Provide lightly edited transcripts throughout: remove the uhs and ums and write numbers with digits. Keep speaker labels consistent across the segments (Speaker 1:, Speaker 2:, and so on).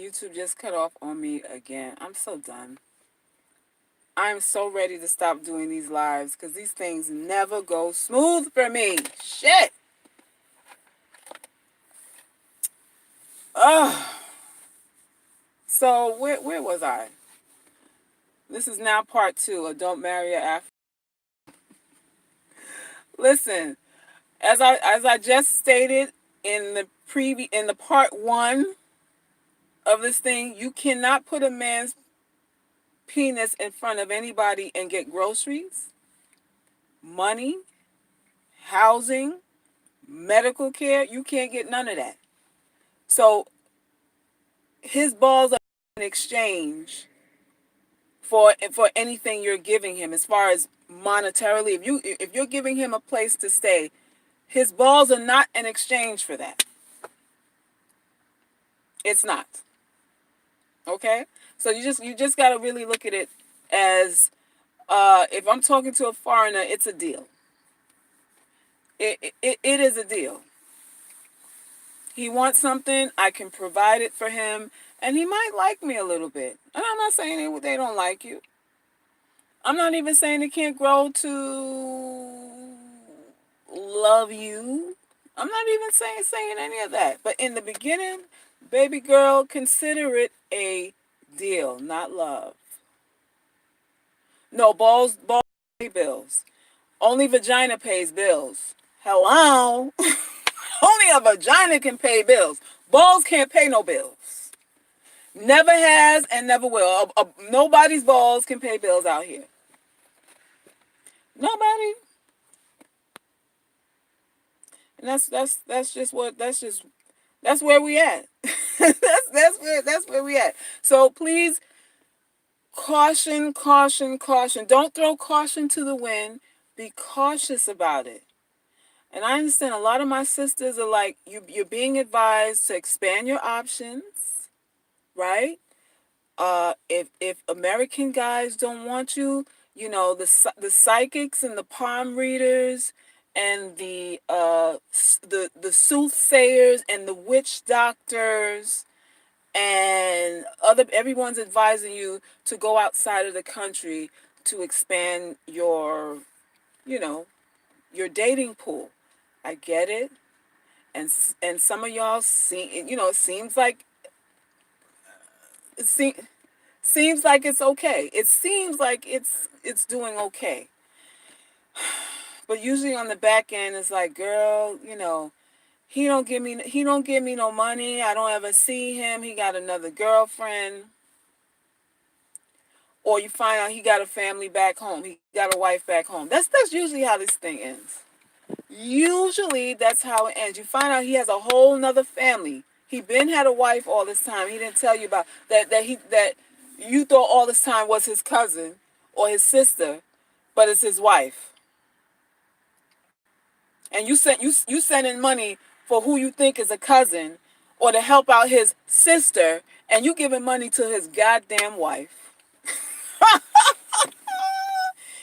Speaker 1: YouTube just cut off on me again. I'm so done. I'm so ready to stop doing these lives because these things never go smooth for me. Shit. Ugh. So where was I? This is now part 2 of Don't Marry aAfrican. Listen, as I just stated in the part 1 of this thing, you cannot put a man's penis in front of anybody and get groceries, money, housing, medical care. You can't get none of that. So his balls are in exchange for anything you're giving him as far as monetarily. If you're giving him a place to stay, his balls are not in exchange for that. It's not. Okay? So you just got to really look at it as if I'm talking to a foreigner, it's a deal. It is a deal. He wants something, I can provide it for him, and he might like me a little bit. And I'm not saying they don't like you. I'm not even saying they can't grow to love you. I'm not even saying any of that. But in the beginning, baby girl, consider it a deal, not love. No, balls pay bills. Only vagina pays bills. Hello? Only a vagina can pay bills. Balls can't pay no bills. Never has and never will. Nobody's balls can pay bills out here. Nobody. And that's where we at. that's where we at. So please, caution, caution, caution. Don't throw caution to the wind. Be cautious about it. And I understand a lot of my sisters are like, you're being advised to expand your options, right? If American guys don't want you, the psychics and the palm readers and the soothsayers and the witch doctors and everyone's advising you to go outside of the country to expand you know your dating pool. I get it, and some of y'all see, it seems like it seems like it's okay. It seems like it's doing okay. But usually on the back end, it's like, girl, he don't give me no money. I don't ever see him. He got another girlfriend. Or you find out he got a family back home. He got a wife back home. That's usually how this thing ends. Usually that's how it ends. You find out he has a whole nother family. He been had a wife all this time. He didn't tell you about that you thought all this time was his cousin or his sister, but it's his wife. And you sending money for who you think is a cousin or to help out his sister, and you giving money to his goddamn wife.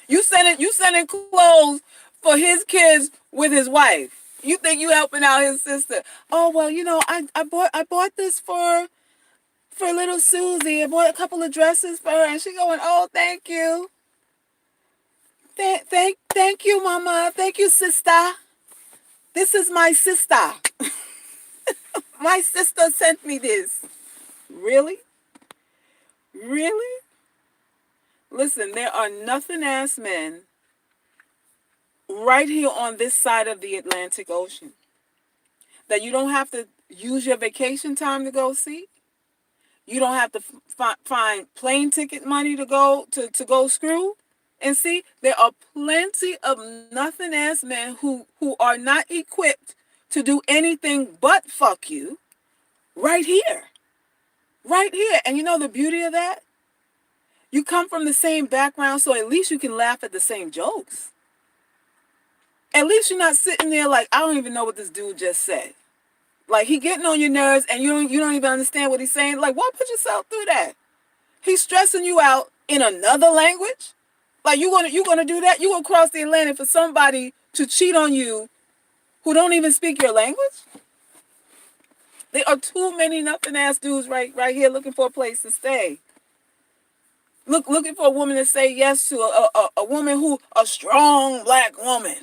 Speaker 1: You sending clothes for his kids with his wife. You think you helping out his sister? Oh well, I bought this for little Susie. I bought a couple of dresses for her, and she going, oh, thank you, thank you, mama, thank you, sister. This is my sister. My sister sent me this. Really, really. Listen, there are nothing ass men right here on this side of the Atlantic Ocean that you don't have to use your vacation time to go see. You don't have to find plane ticket money to go screw and see. There are plenty of nothing ass men who are not equipped to do anything but fuck you right here. Right here. And you know the beauty of that? You come from the same background, so at least you can laugh at the same jokes. At least you're not sitting there like, I don't even know what this dude just said. Like, he getting on your nerves and you don't even understand what he's saying. Like, why put yourself through that? He's stressing you out in another language. Like, you gonna do that? You gonna cross the Atlantic for somebody to cheat on you who don't even speak your language? There are too many nothing ass dudes right here looking for a place to stay. Looking for a woman to say yes to, a woman who, a strong black woman.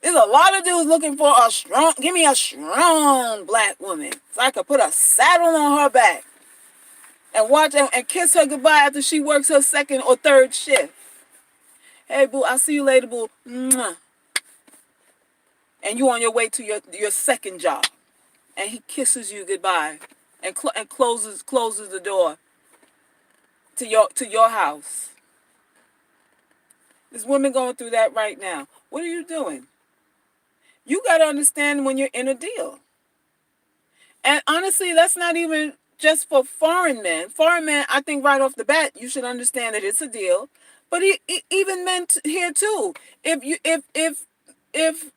Speaker 1: There's a lot of dudes looking for a strong, give me a strong black woman. So I could put a saddle on her back and watch and kiss her goodbye after she works her second or third shift. Hey, boo, I'll see you later, boo. Mwah. And you on your way to your second job. And he kisses you goodbye and closes the door to your house. There's women going through that right now. What are you doing? You got to understand when you're in a deal. And honestly, that's not even just for foreign men. Foreign men, I think right off the bat, you should understand that it's a deal. But even men here too. If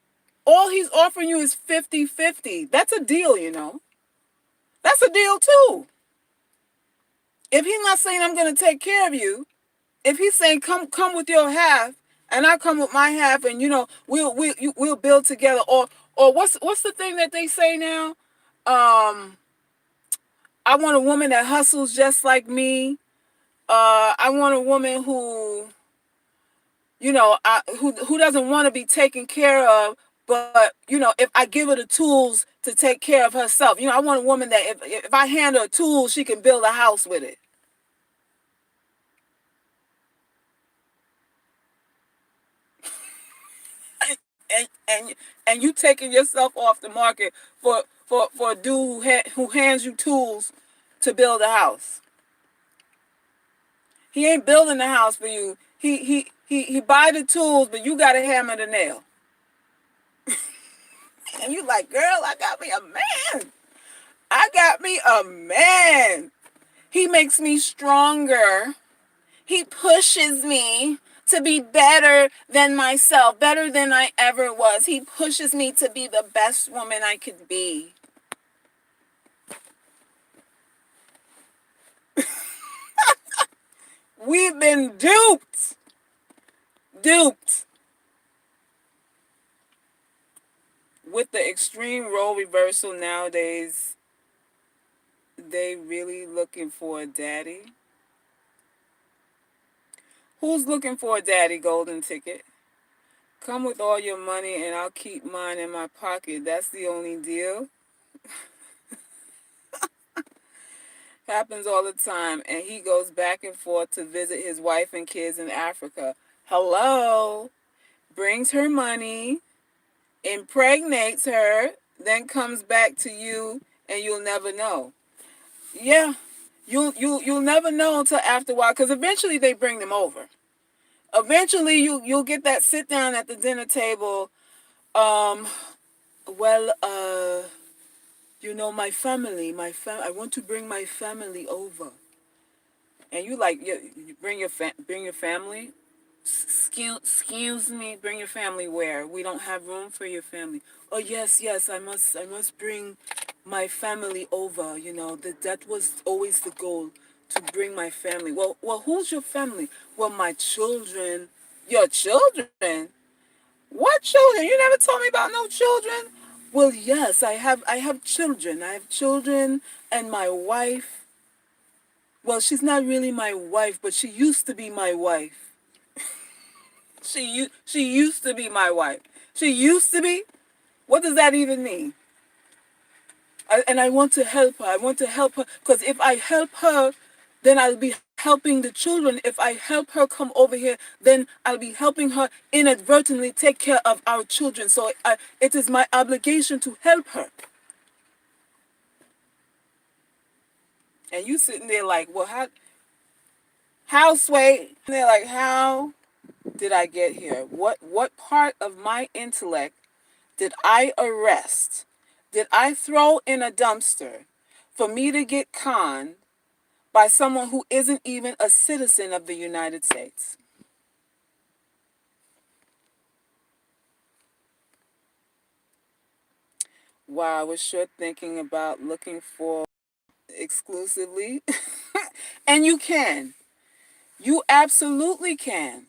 Speaker 1: all he's offering you is 50-50, that's a deal, you know. That's a deal too. If he's not saying I'm going to take care of you, if he's saying come with your half and I come with my half, and you know we'll build together, or what's the thing that they say now? I want a woman that hustles just like me. I want a woman who, who doesn't want to be taken care of, but if I give her the tools to take care of herself, I want a woman that if I hand her tools, she can build a house with it. And you taking yourself off the market for a dude who hands you tools to build a house. He ain't building the house for you. He buy the tools, but you got to hammer the nail. And you like, girl, I got me a man. I got me a man. He makes me stronger. He pushes me to be better than myself, better than I ever was. He pushes me to be the best woman I could be. We've been duped. Duped. With the extreme role reversal nowadays, they really looking for a daddy. Who's looking for a daddy golden ticket? Come with all your money and I'll keep mine in my pocket. That's the only deal. Happens all the time. And he goes back and forth to visit his wife and kids in Africa. Hello. Brings her money, impregnates her, then comes back to you, and you'll never know. Yeah. You'll never know until after a while, because eventually they bring them over. Eventually you'll get that sit down at the dinner table. Well, my family, I want to bring my family over. And you like, you bring your family? Excuse me, bring your family where? We don't have room for your family. Oh yes, I must bring my family over. That was always the goal, to bring my family. Well, who's your family? Well, my children. Your children? What children? You never told me about no children. Well, yes, I have children. I have children and my wife. Well, she's not really my wife, but she used to be my wife. She used to be my wife. She used to be? What does that even mean? And I want to help her. I want to help her, because if I help her, then I'll be helping the children. If I help her come over here, then I'll be helping her inadvertently take care of our children. So it is my obligation to help her. And you sitting there like, well, how Sway? They're like, how did I get here? What part of my intellect did I arrest? Did I throw in a dumpster for me to get conned by someone who isn't even a citizen of the United States? Wow, I was sure thinking about looking for exclusively. And you can. You absolutely can.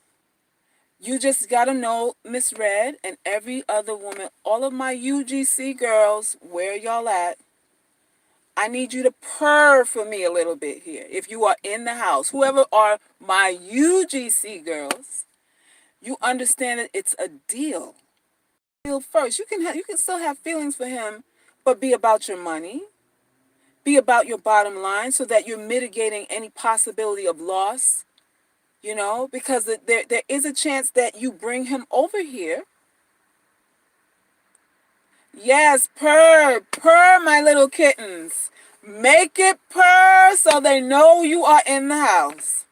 Speaker 1: You just gotta know Miss Red and every other woman, all of my UGC girls, where y'all at? I need you to purr for me a little bit here. If you are in the house, whoever are my UGC girls, you understand that it's a deal. Deal first. You can still have feelings for him, but be about your money. Be about your bottom line so that you're mitigating any possibility of loss, because there is a chance that you bring him over here. Yes, purr, purr, my little kittens. Make it purr so they know you are in the house.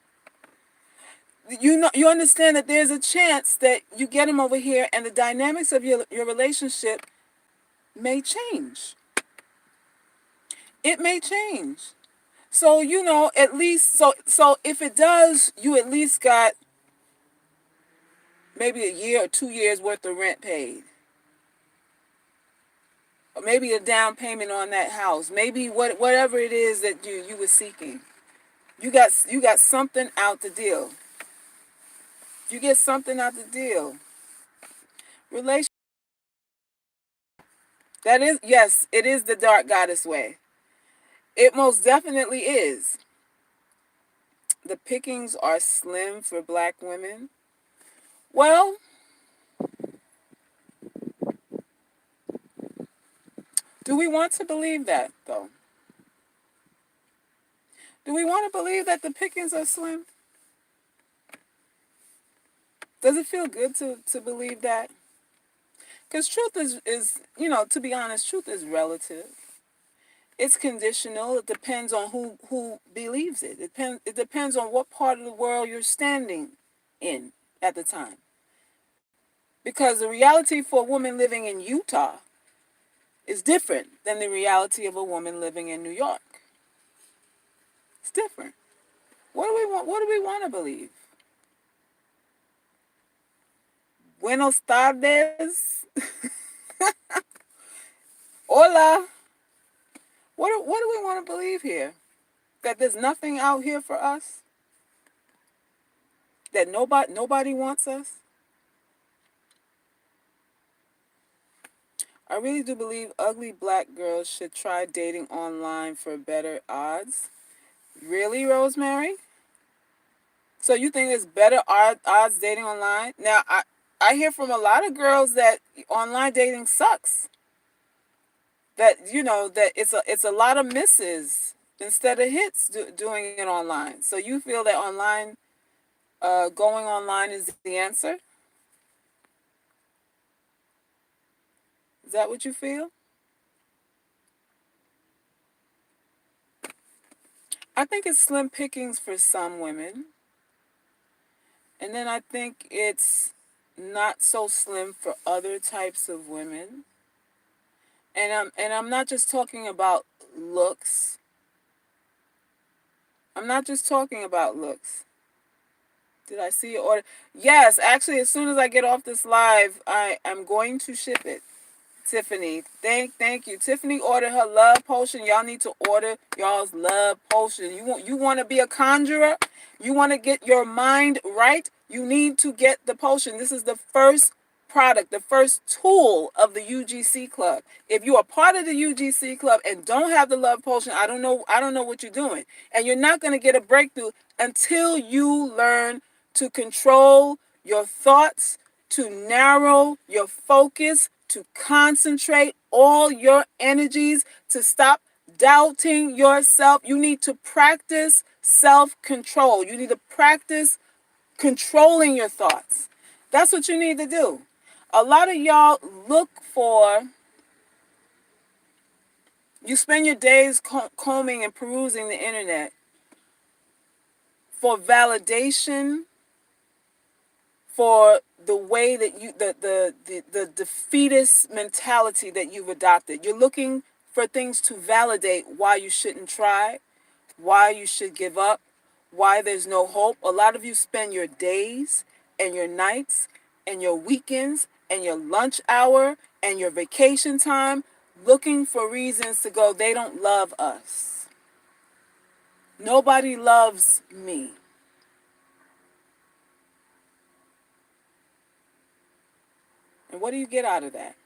Speaker 1: You understand that there's a chance that you get him over here and the dynamics of your relationship may change. It may change. So, at least so if it does, you at least got maybe a year or 2 years worth of rent paid. Or maybe a down payment on that house. Maybe whatever it is that you were seeking. You got something out the deal. You get something out the deal. Relation that is, yes, it is the dark goddess way. It most definitely is. The pickings are slim for black women. Well, do we want to believe that though? Do we want to believe that the pickings are slim? Does it feel good to believe that? Because truth is, to be honest, truth is relative. It's conditional. It depends on who believes it. It depends on what part of the world you're standing in at the time. Because the reality for a woman living in Utah is different than the reality of a woman living in New York. It's different. What do we want? What do we want to believe? Buenos tardes. Hola. What do we want to believe here? That there's nothing out here for us? That nobody wants us? I really do believe ugly black girls should try dating online for better odds. Really, Rosemary? So you think there's better odds dating online? Now, I hear from a lot of girls that online dating sucks. That that it's a lot of misses instead of hits doing it online. So you feel that going online is the answer? Is that what you feel? I think it's slim pickings for some women. And then I think it's not so slim for other types of women. And I'm not just talking about looks. I'm not just talking about looks. Did I see your order? Yes, actually, as soon as I get off this live, I am going to ship it. Tiffany, thank you. Tiffany ordered her love potion. Y'all need to order y'all's love potion. You want to be a conjurer? You want to get your mind right? You need to get the potion. This is the first product, the first tool of the UGC club. If you are part of the UGC club and don't have the love potion, I don't know what you're doing. And you're not going to get a breakthrough until you learn to control your thoughts, to narrow your focus, to concentrate all your energies, to stop doubting yourself. You need to practice self-control. You need to practice controlling your thoughts. That's what you need to do. A lot of y'all you spend your days combing and perusing the internet for validation, for the way that the defeatist mentality that you've adopted. You're looking for things to validate why you shouldn't try, why you should give up, why there's no hope. A lot of you spend your days and your nights and your weekends and your lunch hour and your vacation time looking for reasons to go, they don't love us. Nobody loves me. And what do you get out of that?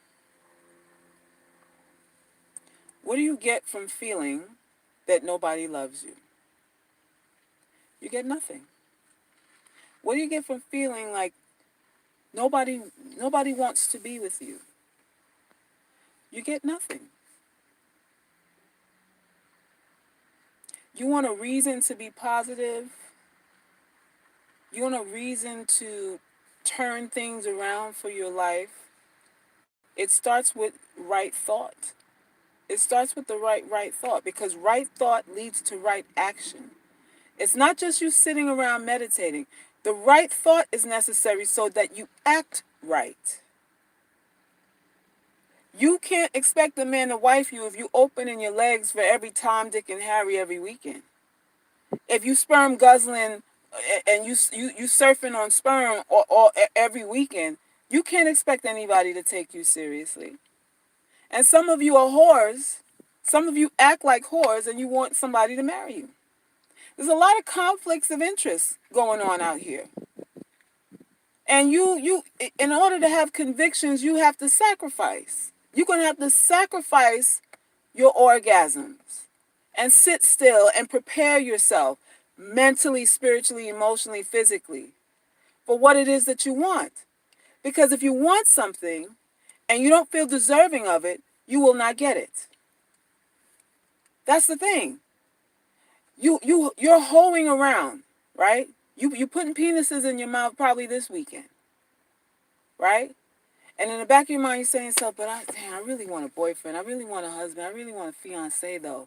Speaker 1: What do you get from feeling that nobody loves you? You get nothing. What do you get from feeling like nobody nobody wants to be with you? You get nothing. You want a reason to be positive. You want a reason to turn things around for your life. It starts with right thought. It starts with the right thought, because right thought leads to right action. It's not just you sitting around meditating. The right thought is necessary so that you act right. You can't expect a man to wife you if you opening your legs for every Tom, Dick, and Harry every weekend. If you sperm guzzling and you surfing on sperm or every weekend, you can't expect anybody to take you seriously. And some of you are whores. Some of you act like whores and you want somebody to marry you. There's a lot of conflicts of interest going on out here. And you in order to have convictions, you have to sacrifice. You're going to have to sacrifice your orgasms and sit still and prepare yourself mentally, spiritually, emotionally, physically for what it is that you want. Because if you want something and you don't feel deserving of it, you will not get it. That's the thing. You're hoeing around, right? You putting penises in your mouth probably this weekend, right? And in the back of your mind, you're saying stuff, but I really want a boyfriend. I really want a husband. I really want a fiance, though.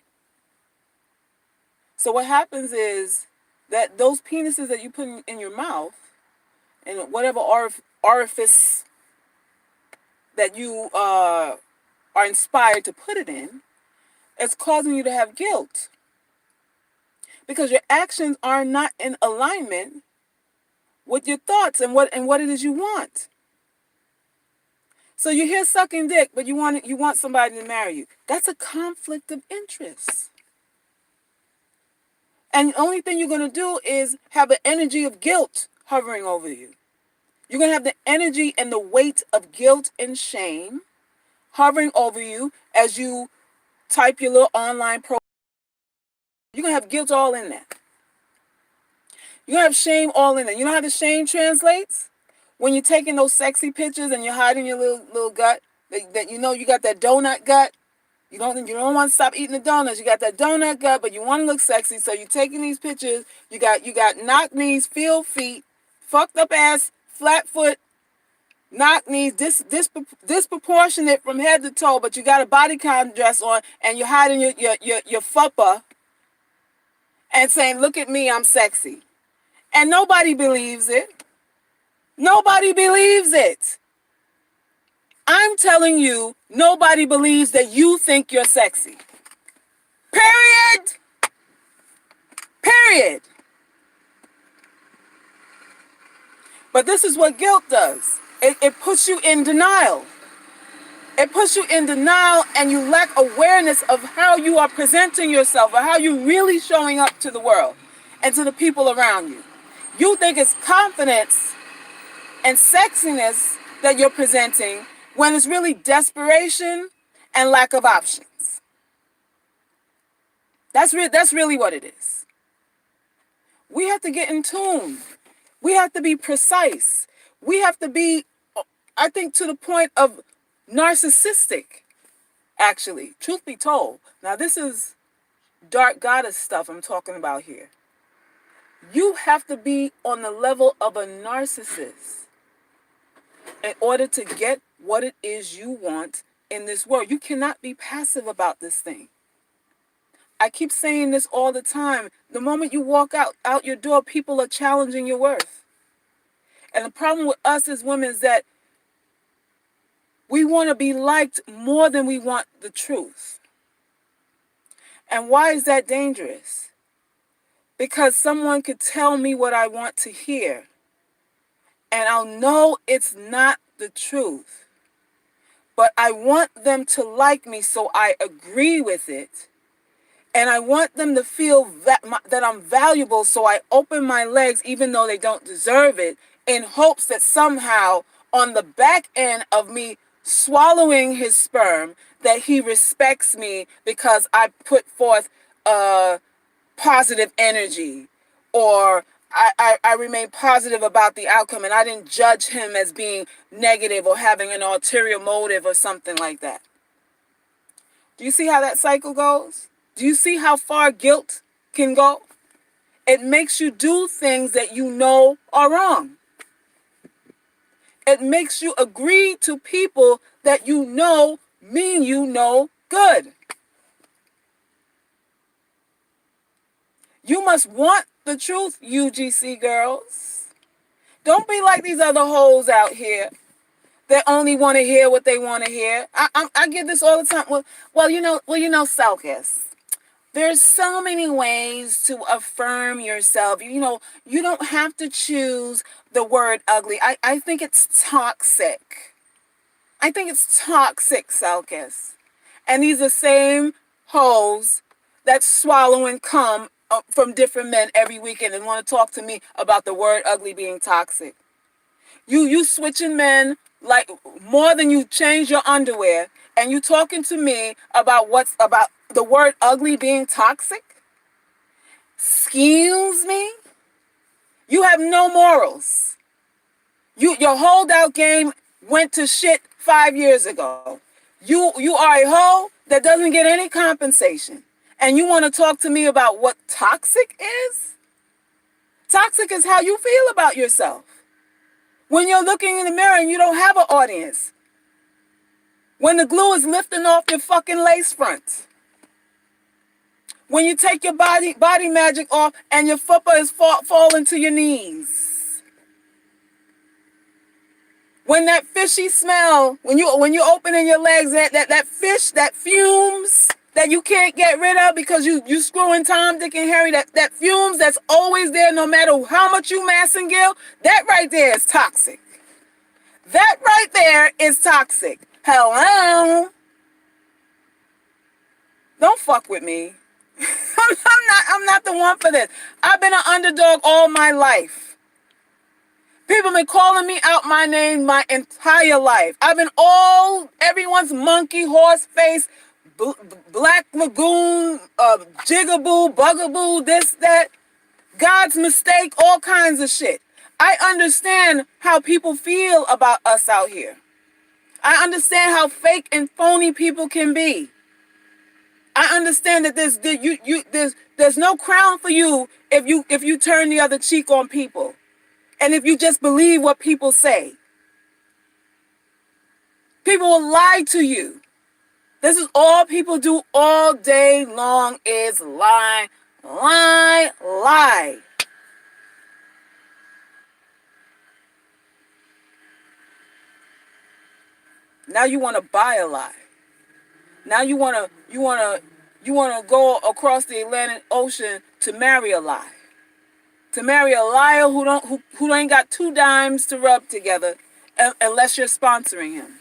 Speaker 1: So what happens is that those penises that you put in your mouth, and whatever orifice that you are inspired to put it in, it's causing you to have guilt. Because your actions are not in alignment with your thoughts and what it is you want. So you're here sucking dick, but you want somebody to marry you. That's a conflict of interest. And the only thing you're going to do is have an energy of guilt hovering over you. You're going to have the energy and the weight of guilt and shame hovering over you as you type your little online profile. You're going to have guilt all in that. You're going to have shame all in that. You know how the shame translates? When you're taking those sexy pictures and you're hiding your little gut, that you know you got that donut gut. You don't want to stop eating the donuts. You got that donut gut, but you want to look sexy. So you're taking these pictures. You got knock knees, filled feet, fucked up ass, flat foot, knock knees, disproportionate from head to toe, but you got a bodycon dress on and you're hiding your fuppa and saying, "Look at me, I'm sexy." And nobody believes it. Nobody believes it. I'm telling you, nobody believes that you think you're sexy. Period. Period. But this is what guilt does. It puts you in denial. It puts you in denial, and you lack awareness of how you are presenting yourself or how you're really showing up to the world and to the people around you. You think it's confidence and sexiness that you're presenting when it's really desperation and lack of options. That's really what it is. We have to get in tune. We have to be precise. We have to be, I think, to the point of narcissistic, actually, truth be told. Now, this is dark goddess stuff I'm talking about here. You have to be on the level of a narcissist in order to get what it is you want in this world. You cannot be passive about this thing. I keep saying this all the time. The moment you walk out your door, people are challenging your worth. And the problem with us as women is that we want to be liked more than we want the truth. And why is that dangerous? Because someone could tell me what I want to hear, and I'll know it's not the truth. But I want them to like me, so I agree with it. And I want them to feel that I'm valuable, so I open my legs even though they don't deserve it, in hopes that somehow on the back end of me swallowing his sperm, that he respects me because I put forth positive energy, or I remain positive about the outcome, and I didn't judge him as being negative or having an ulterior motive or something like that. Do you see how that cycle goes? Do you see how far guilt can go? It makes you do things that you know are wrong. It makes you agree to people that you know mean you know good. You must want the truth, UGC girls. Don't be like these other hoes out here that only want to hear what they want to hear. I get this all the time. Selkis. There's so many ways to affirm yourself. You don't have to choose the word ugly. I think it's toxic. I think it's toxic, Selkis. And these are the same hoes that swallow and come from different men every weekend and want to talk to me about the word ugly being toxic. You switching men like more than you change your underwear, and you talking to me about what's about the word ugly being toxic? Excuse me? You have no morals. Your holdout game went to shit 5 years ago. You are a hoe that doesn't get any compensation. And you want to talk to me about what toxic is? Toxic is how you feel about yourself. When you're looking in the mirror and you don't have an audience. When the glue is lifting off your fucking lace front. When you take your body magic off and your fupa is falling to your knees. When that fishy smell, when you opening your legs, that fish, that fumes that you can't get rid of because you screwing Tom, Dick, and Harry, that fumes that's always there no matter how much you mass and gill, that right there is toxic. That right there is toxic. Hello? Don't fuck with me. I'm not the one for this. I've been an underdog all my life. People been calling me out my name my entire life. I've been everyone's monkey, horse face, black lagoon, jigaboo, bugaboo, this, that, God's mistake, all kinds of shit. I understand how people feel about us out here. I understand how fake and phony people can be. I understand that there's no crown for you if you turn the other cheek on people. And if you just believe what people say. People will lie to you. This is all people do all day long is lie, lie, lie. Now you want to buy a lie. Now you want to go across the Atlantic Ocean to marry a lie. To marry a liar who ain't got 2 dimes to rub together unless you're sponsoring him.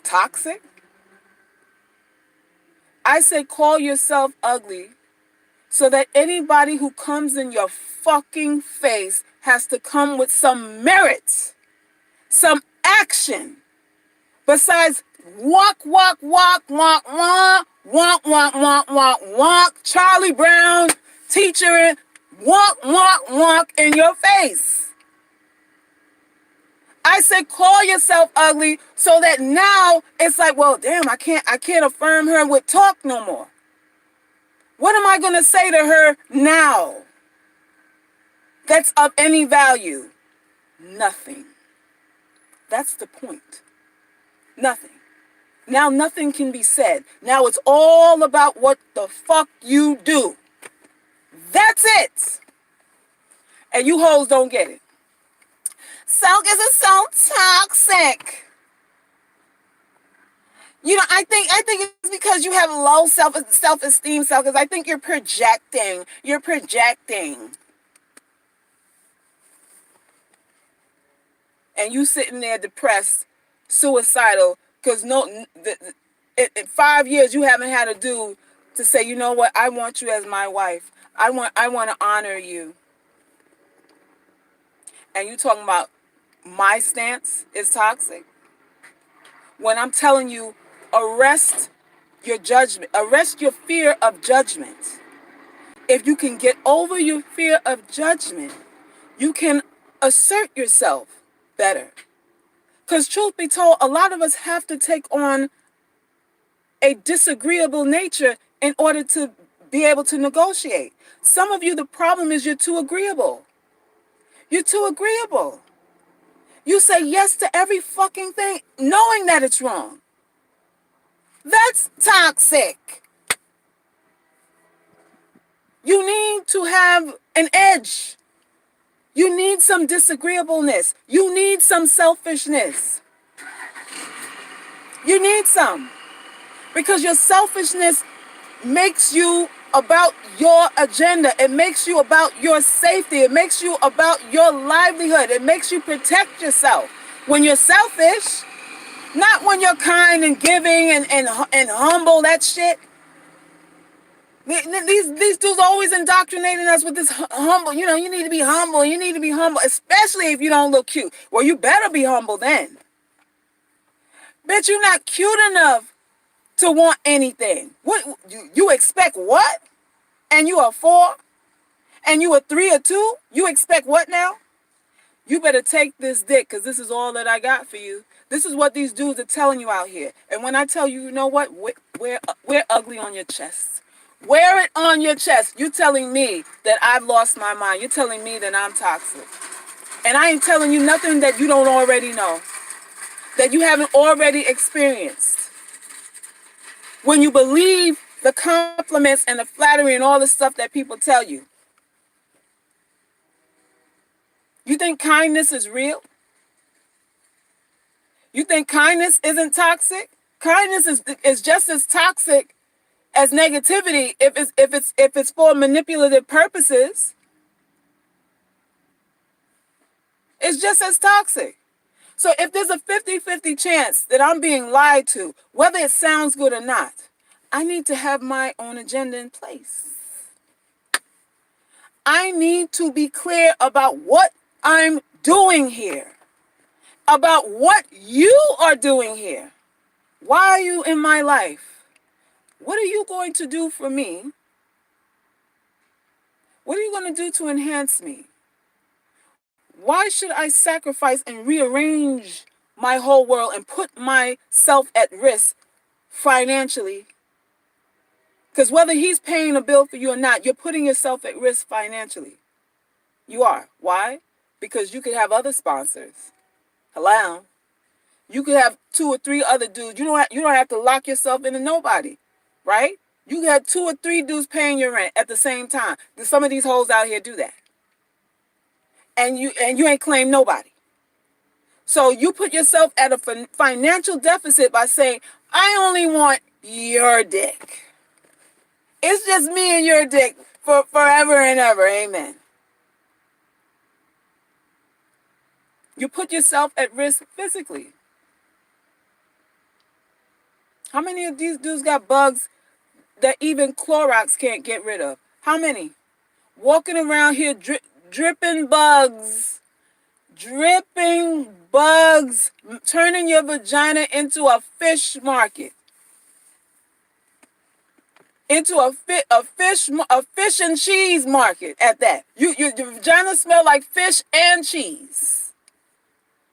Speaker 1: Toxic? I say call yourself ugly so that anybody who comes in your fucking face has to come with some merit, some action. Besides walk, walk, walk, walk, walk, walk, walk, walk, walk, walk, Charlie Brown, teacher, walk, walk, walk in your face. I said call yourself ugly so that now it's like, well, damn, I can't affirm her with talk no more. What am I going to say to her now that's of any value? Nothing. That's the point. Nothing. Now nothing can be said. Now it's all about what the fuck you do. That's it. And you hoes don't get it. Selkis is so toxic. I think it's because you have low self-esteem, Selkis. I think you're projecting. You're projecting. And you sitting there depressed, suicidal, because in 5 years you haven't had a dude to say, you know what, I want you as my wife. I want to honor you. And you talking about my stance is toxic? When I'm telling you, arrest your judgment, arrest your fear of judgment. If you can get over your fear of judgment, you can assert yourself better. Because truth be told, a lot of us have to take on a disagreeable nature in order to be able to negotiate. Some of you, the problem is you're too agreeable. You're too agreeable. You say yes to every fucking thing, knowing that it's wrong. That's toxic. You need to have an edge. You need some disagreeableness. You need some selfishness. You need some. Because your selfishness makes you about your agenda. It makes you about your safety. It makes you about your livelihood. It makes you protect yourself. When you're selfish, not when you're kind and giving and humble, that shit. These dudes always indoctrinating us with this humble, you need to be humble, you need to be humble, especially if you don't look cute. Well, you better be humble then. Bitch, you're not cute enough to want anything. What you expect what? And you are 4? And you a 3 or 2? You expect what now? You better take this dick, because this is all that I got for you. This is what these dudes are telling you out here. And when I tell you, you know what? Wear ugly on your chest. Wear it on your chest. You're telling me that I've lost my mind. You're telling me that I'm toxic. And I ain't telling you nothing that you don't already know, that you haven't already experienced. When you believe the compliments and the flattery and all the stuff that people tell you, you think kindness is real? You think kindness isn't toxic? Kindness is just as toxic as negativity if it's for manipulative purposes. It's just as toxic. So if there's a 50-50 chance that I'm being lied to, whether it sounds good or not, I need to have my own agenda in place. I need to be clear about what I'm doing here, about what you are doing here. Why are you in my life? What are you going to do for me? What are you going to do to enhance me? Why should I sacrifice and rearrange my whole world and put myself at risk financially? Because whether he's paying a bill for you or not, you're putting yourself at risk financially. You are. Why? Because you could have other sponsors. Hello? You could have 2 or 3 other dudes. You don't have to lock yourself into nobody, right? You could have 2 or 3 dudes paying your rent at the same time. Some of these hoes out here do that. And you ain't claim nobody. So you put yourself at a financial deficit by saying, I only want your dick. It's just me and your dick for forever and ever. Amen. You put yourself at risk physically. How many of these dudes got bugs that even Clorox can't get rid of? How many? Walking around here dripping bugs. Dripping bugs. Turning your vagina into a fish market. Into a fish and cheese market at that. Your vagina smell like fish and cheese.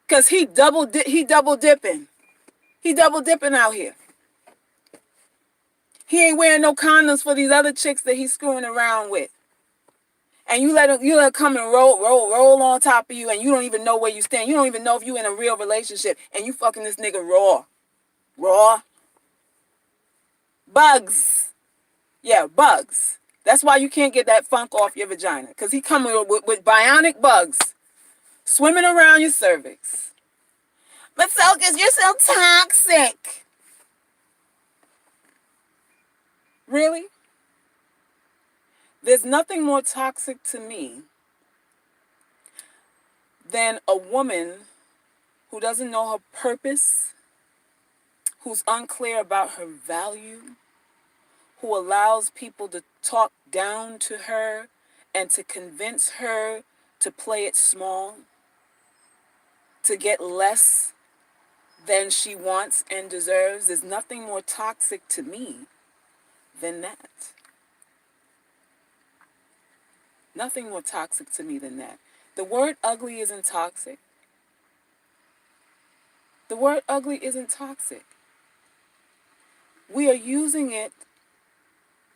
Speaker 1: Cause he double dipping. He double dipping out here. He ain't wearing no condoms for these other chicks that he's screwing around with. And you let him come and roll on top of you, and you don't even know where you stand. You don't even know if you in a real relationship, and you fucking this nigga raw. Bugs. Yeah, bugs. That's why you can't get that funk off your vagina. Because he coming with bionic bugs swimming around your cervix. But Selkis, you're so toxic. Really? There's nothing more toxic to me than a woman who doesn't know her purpose, who's unclear about her value, who allows people to talk down to her and to convince her to play it small, to get less than she wants and deserves, there's nothing more toxic to me than that. Nothing more toxic to me than that. The word ugly isn't toxic. The word ugly isn't toxic. We are using it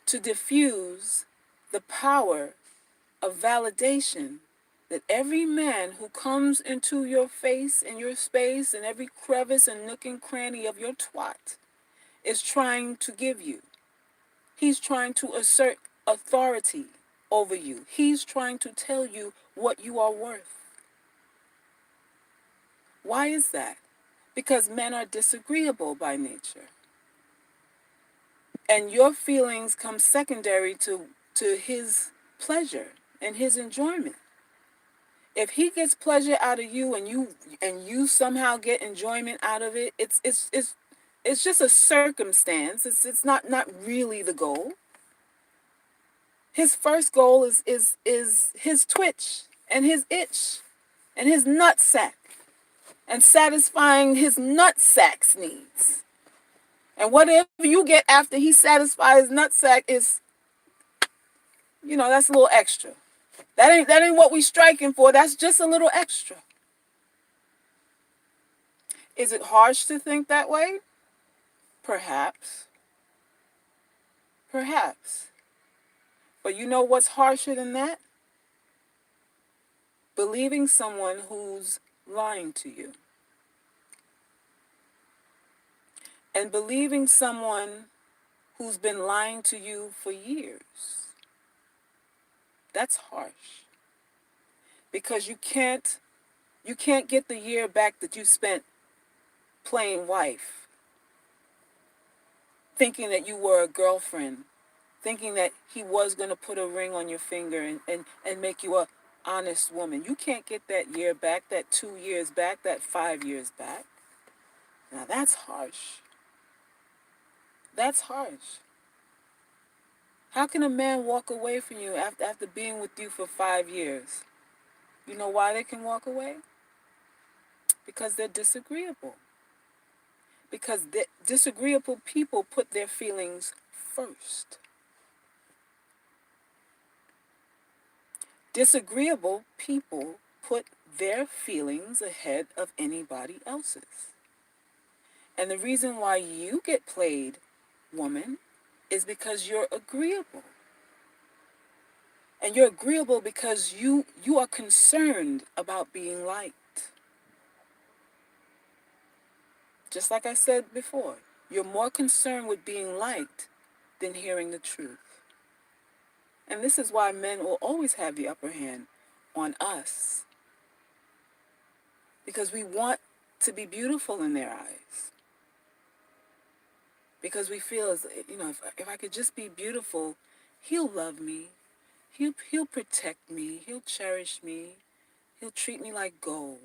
Speaker 1: to diffuse the power of validation that every man who comes into your face and your space and every crevice and nook and cranny of your twat is trying to give you. He's trying to assert authority over you. He's trying to tell you what you are worth. Why is that? Because men are disagreeable by nature. And your feelings come secondary to his pleasure and his enjoyment. If he gets pleasure out of you and you somehow get enjoyment out of it, it's just a circumstance. It's not really the goal. His first goal is his twitch and his itch and his nutsack and satisfying his nutsack's needs. And whatever you get after he satisfies his nutsack is, that's a little extra. That ain't what we striking for. That's just a little extra. Is it harsh to think that way? Perhaps. Perhaps. But you know what's harsher than that? Believing someone who's lying to you. And believing someone who's been lying to you for years. That's harsh. Because you can't get the year back that you spent playing wife, thinking that you were a girlfriend, thinking that he was going to put a ring on your finger and make you a honest woman. You can't get that year back, that 2 years back, that 5 years back. Now that's harsh. That's harsh. How can a man walk away from you after being with you for 5 years? You know why they can walk away? Because they're disagreeable. Because disagreeable people put their feelings first. Disagreeable people put their feelings ahead of anybody else's. And the reason why you get played, woman, is because you're agreeable. And you're agreeable because you are concerned about being liked. Just like I said before, you're more concerned with being liked than hearing the truth. And this is why men will always have the upper hand on us. Because we want to be beautiful in their eyes. Because we feel as, if I could just be beautiful, he'll love me. He'll protect me. He'll cherish me. He'll treat me like gold.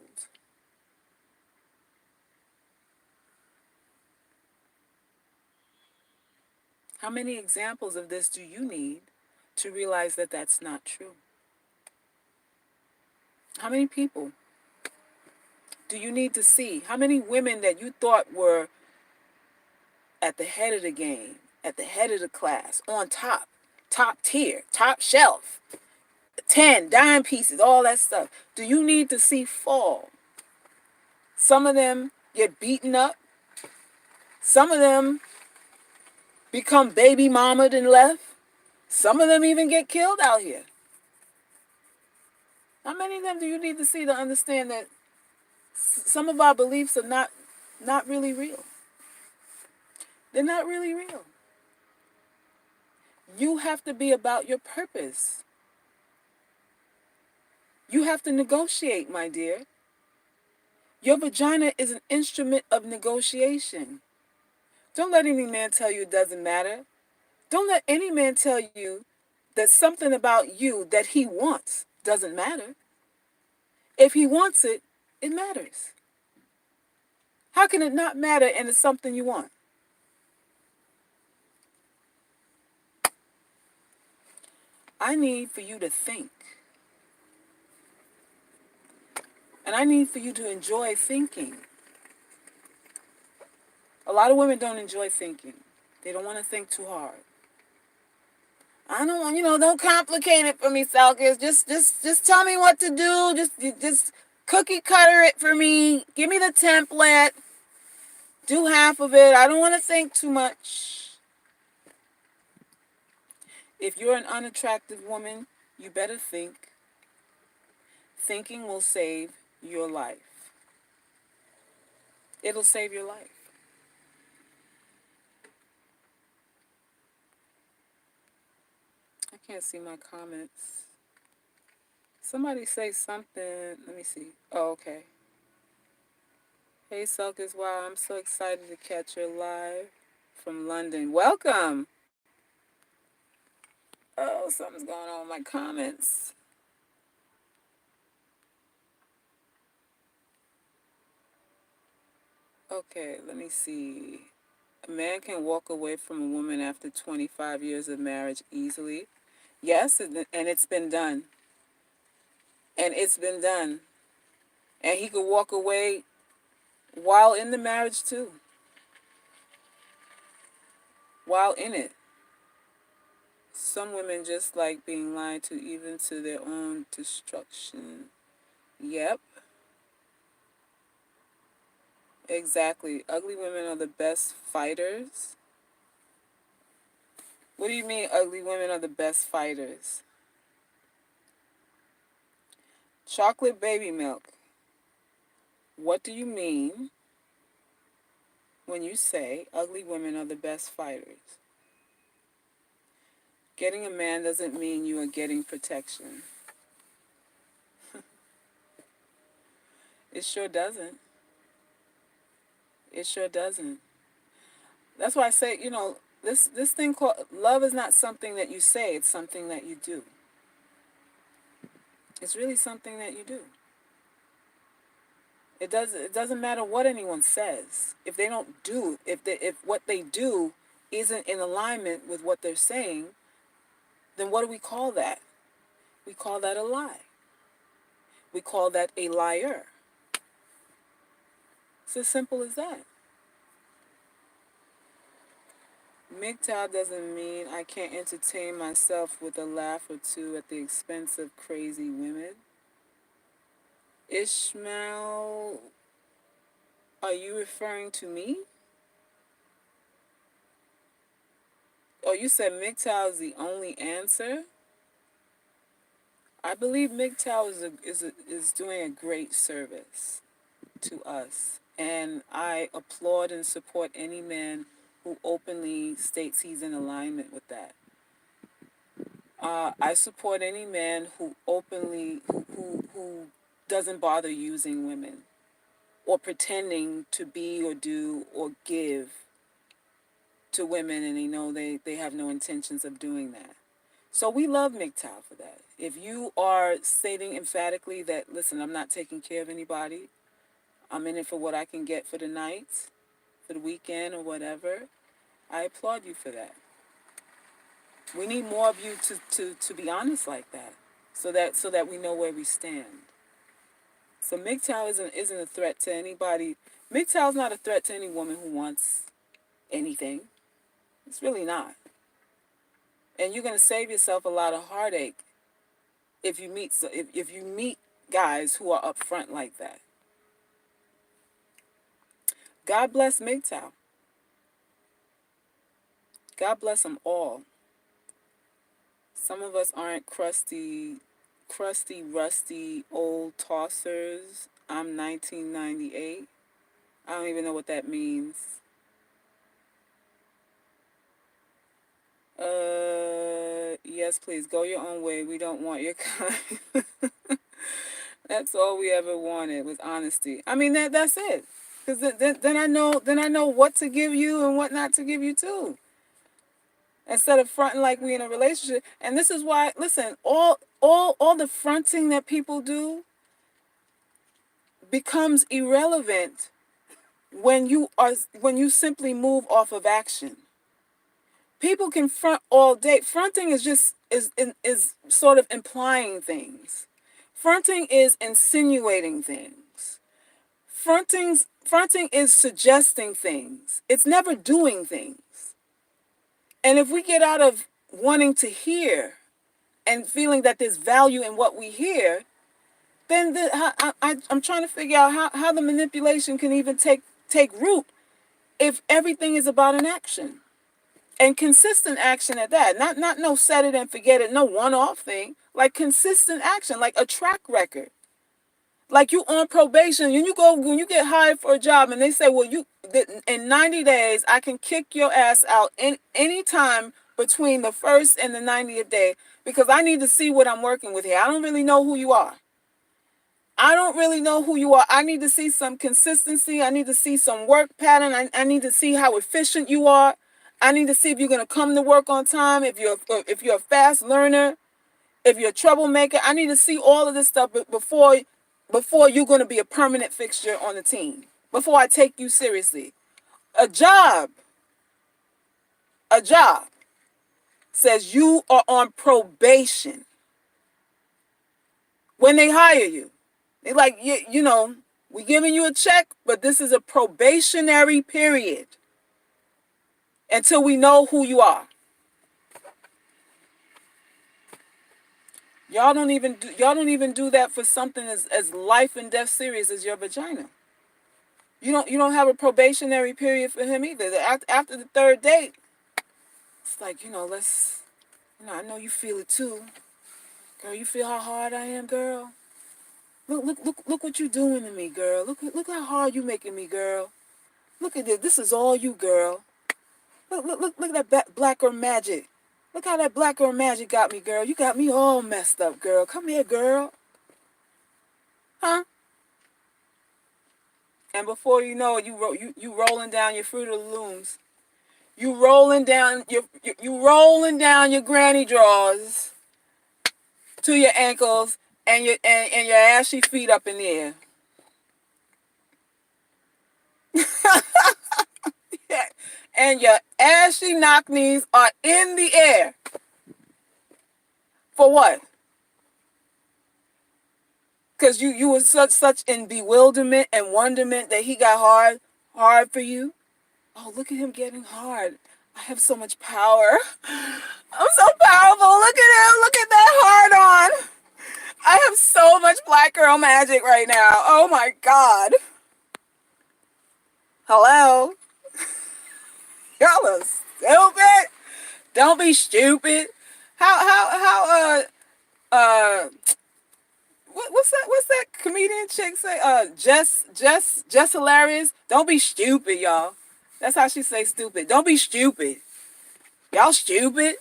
Speaker 1: How many examples of this do you need to realize that that's not true? How many people do you need to see? How many women that you thought were at the head of the game, at the head of the class, on top tier, top shelf, 10 dime pieces, all that stuff, do you need to see fall? Some of them get beaten up. Some of them become baby mamaed and left. Some of them even get killed out here. How many of them do you need to see to understand that some of our beliefs are not really real? They're not really real. You have to be about your purpose. You have to negotiate, my dear. Your vagina is an instrument of negotiation. Don't let any man tell you it doesn't matter. Don't let any man tell you that something about you that he wants doesn't matter. If he wants it, it matters. How can it not matter and it's something you want? I need for you to think. And I need for you to enjoy thinking. A lot of women don't enjoy thinking. They don't want to think too hard. I don't want, don't complicate it for me, Selkis. Just tell me what to do. Just cookie cutter it for me. Give me the template. Do half of it. I don't want to think too much. If you're an unattractive woman, you better think. Thinking will save your life. It'll save your life. I can't see my comments. Somebody say something. Let me see. Oh, okay. Hey, Selkis. Wow, I'm so excited to catch your live from London. Welcome. Oh, something's going on with my comments. Okay, let me see. A man can walk away from a woman after 25 years of marriage easily. Yes, and it's been done. And it's been done. And he could walk away while in the marriage too. While in it. Some women just like being lied to, even to their own destruction. Yep. Exactly. Ugly women are the best fighters. What do you mean ugly women are the best fighters? Chocolate baby milk. What do you mean when you say ugly women are the best fighters? Getting a man doesn't mean you are getting protection. It sure doesn't. It sure doesn't. That's why I say, this thing called love is not something that you say, it's something that you do. It's really something that you do. It doesn't matter what anyone says. If they don't do, if what they do isn't in alignment with what they're saying, then what do we call that? We call that a lie. We call that a liar. It's as simple as that. MGTOW doesn't mean I can't entertain myself with a laugh or two at the expense of crazy women. Ishmael, are you referring to me? Oh, you said MGTOW is the only answer? I believe MGTOW is doing a great service to us. And I applaud and support any man who openly states he's in alignment with that. I support any man who openly, who doesn't bother using women or pretending to be or do or give to women, and they have no intentions of doing that. So we love MGTOW for that. If you are stating emphatically that, listen, I'm not taking care of anybody, I'm in it for what I can get for the night, for the weekend or whatever, I applaud you for that. We need more of you to be honest like that, so that we know where we stand. So MGTOW isn't a threat to anybody. MGTOW is not a threat to any woman who wants anything. It's really not. And you're gonna save yourself a lot of heartache if you meet guys who are upfront like that. God bless MGTOW. God bless them all. Some of us aren't crusty, rusty, old tossers. I'm 1998. I don't even know what that means. Yes, please, go your own way. We don't want your kind. That's all we ever wanted was honesty. I mean, that's it. Because then I know what to give you and what not to give you too. Instead of fronting like we in a relationship. And this is why, listen, all the fronting that people do becomes irrelevant when you simply move off of action. People can front all day. Fronting is sort of implying things. Fronting is insinuating things. Fronting is suggesting things. It's never doing things. And if we get out of wanting to hear and feeling that there's value in what we hear, then I'm trying to figure out how the manipulation can even take root if everything is about an action. And consistent action at that. Not no set it and forget it, no one-off thing. Like consistent action, like a track record. Like you on probation, when you get hired for a job and they say, well, in 90 days, I can kick your ass out in any time between the first and the 90th day because I need to see what I'm working with here. I don't really know who you are. I need to see some consistency. I need to see some work pattern. I need to see how efficient you are. I need to see if you're going to come to work on time, if you're a fast learner, if you're a troublemaker. I need to see all of this stuff before you're going to be a permanent fixture on the team, before I take you seriously. A job says you are on probation when they hire you. They're like, we're giving you a check, but this is a probationary period until we know who you are. Y'all don't even do that for something as life and death serious as your vagina. You don't have a probationary period for him either. After the third date, it's like, I know you feel it too. Girl, you feel how hard I am, girl? Look what you doing to me, girl. Look how hard you making me, girl. Look at this. This is all you, girl. Look at that black girl magic. Look how that black girl magic got me, girl. You got me all messed up, girl. Come here, girl. Huh? And before you know it, you rolling down your Fruit of the Looms. You rolling down your granny drawers to your ankles and your ashy feet up in the air. And your ashy knock knees are in the air. For what? Because you were such in bewilderment and wonderment that he got hard for you. Oh, look at him getting hard. I have so much power. I'm so powerful. Look at him. Look at that hard on. I have so much black girl magic right now. Oh my God. Hello? Y'all are stupid. Don't be stupid. How what's that comedian chick say? Jess hilarious. Don't be stupid, y'all. That's how she say stupid. Don't be stupid. Y'all stupid.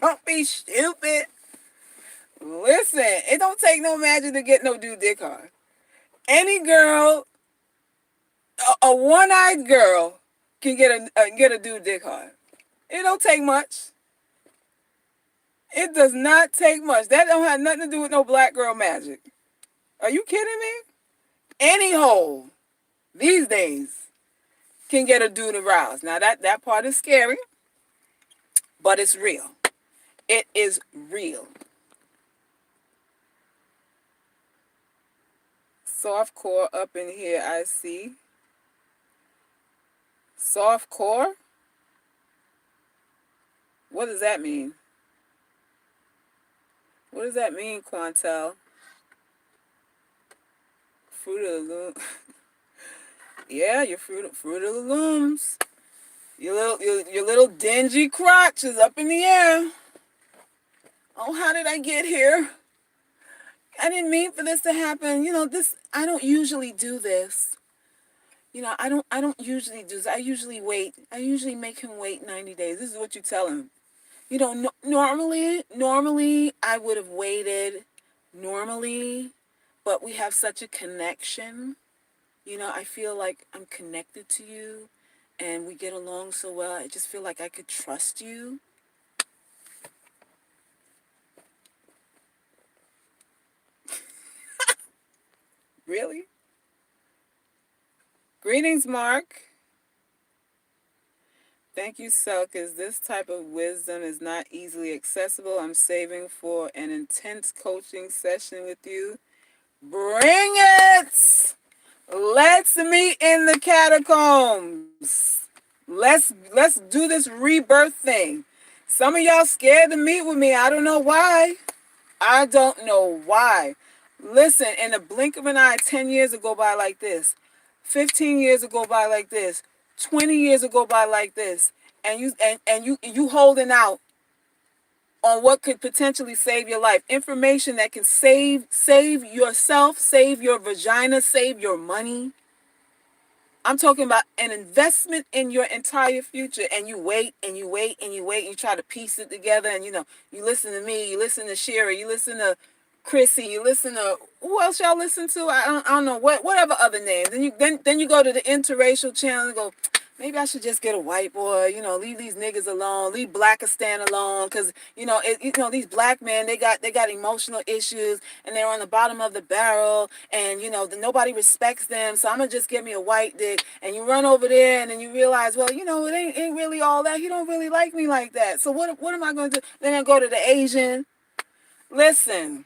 Speaker 1: Don't be stupid. Listen, it don't take no magic to get no dude dick hard. Any girl, a one-eyed girl, can get a dude dick hard. It don't take much. It does not take much. That don't have nothing to do with no black girl magic. Are you kidding me? Any hole these days can get a dude aroused. Now that part is scary, but it's real. It is real. Soft core up in here, I see. Soft core? What does that mean? What does that mean, Quantel? Fruit of the Loom. Yeah, your fruit of the looms. Your little dingy crotch is up in the air. Oh, how did I get here? I didn't mean for this to happen. I don't usually do this. I don't usually do this. I usually wait. I usually make him wait 90 days. This is what you tell him. Normally I would have waited normally, but we have such a connection. I feel like I'm connected to you and we get along so well. I just feel like I could trust you. Really? Greetings, Mark. Thank you, Selkis. This type of wisdom is not easily accessible. I'm saving for an intense coaching session with you. Bring it! Let's meet in the catacombs. Let's do this rebirth thing. Some of y'all scared to meet with me. I don't know why. I don't know why. Listen, in the blink of an eye, 10 years ago by like this. 15 years ago by like this. 20 years ago by like this. And you holding out on what could potentially save your life. Information that can save yourself, save your vagina, save your money. I'm talking about an investment in your entire future. And you wait and you wait and you wait and you try to piece it together. And you listen to me, you listen to Sherry, you listen to Chrissy, you listen to who else y'all listen to? I don't know whatever other names. And then you go to the interracial channel and go, maybe I should just get a white boy, leave these niggas alone, leave Blackistan alone, because these black men, they got emotional issues and they're on the bottom of the barrel, and nobody respects them, so I'm gonna just get me a white dick. And you run over there and then you realize, well, it ain't really all that. He don't really like me like that. So what am I gonna do? Then I go to the Asian. Listen,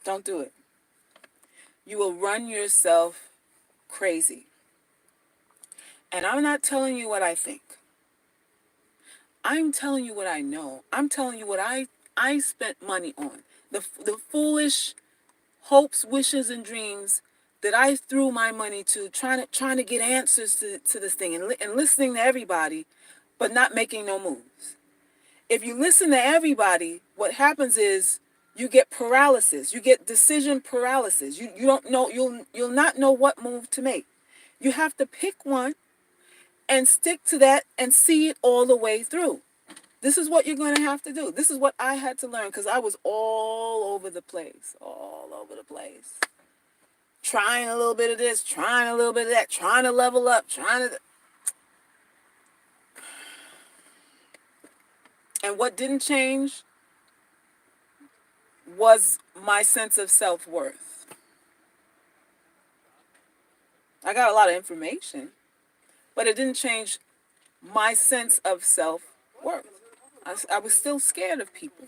Speaker 1: don't do it. You will run yourself crazy. And I'm not telling you what I think. I'm telling you what I know. I'm telling you what I spent money on. The foolish hopes, wishes, and dreams that I threw my money to, trying to get answers to this thing, and listening to everybody, but not making no moves. If you listen to everybody, what happens is you get paralysis. You get decision paralysis. You don't know. You'll not know what move to make. You have to pick one and stick to that and see it all the way through. This is what you're going to have to do. This is what I had to learn, because I was all over the place. All over the place. Trying a little bit of this, trying a little bit of that, trying to level up, trying to... And what didn't change was my sense of self-worth. I got a lot of information, but it didn't change my sense of self-worth. I was still scared of people.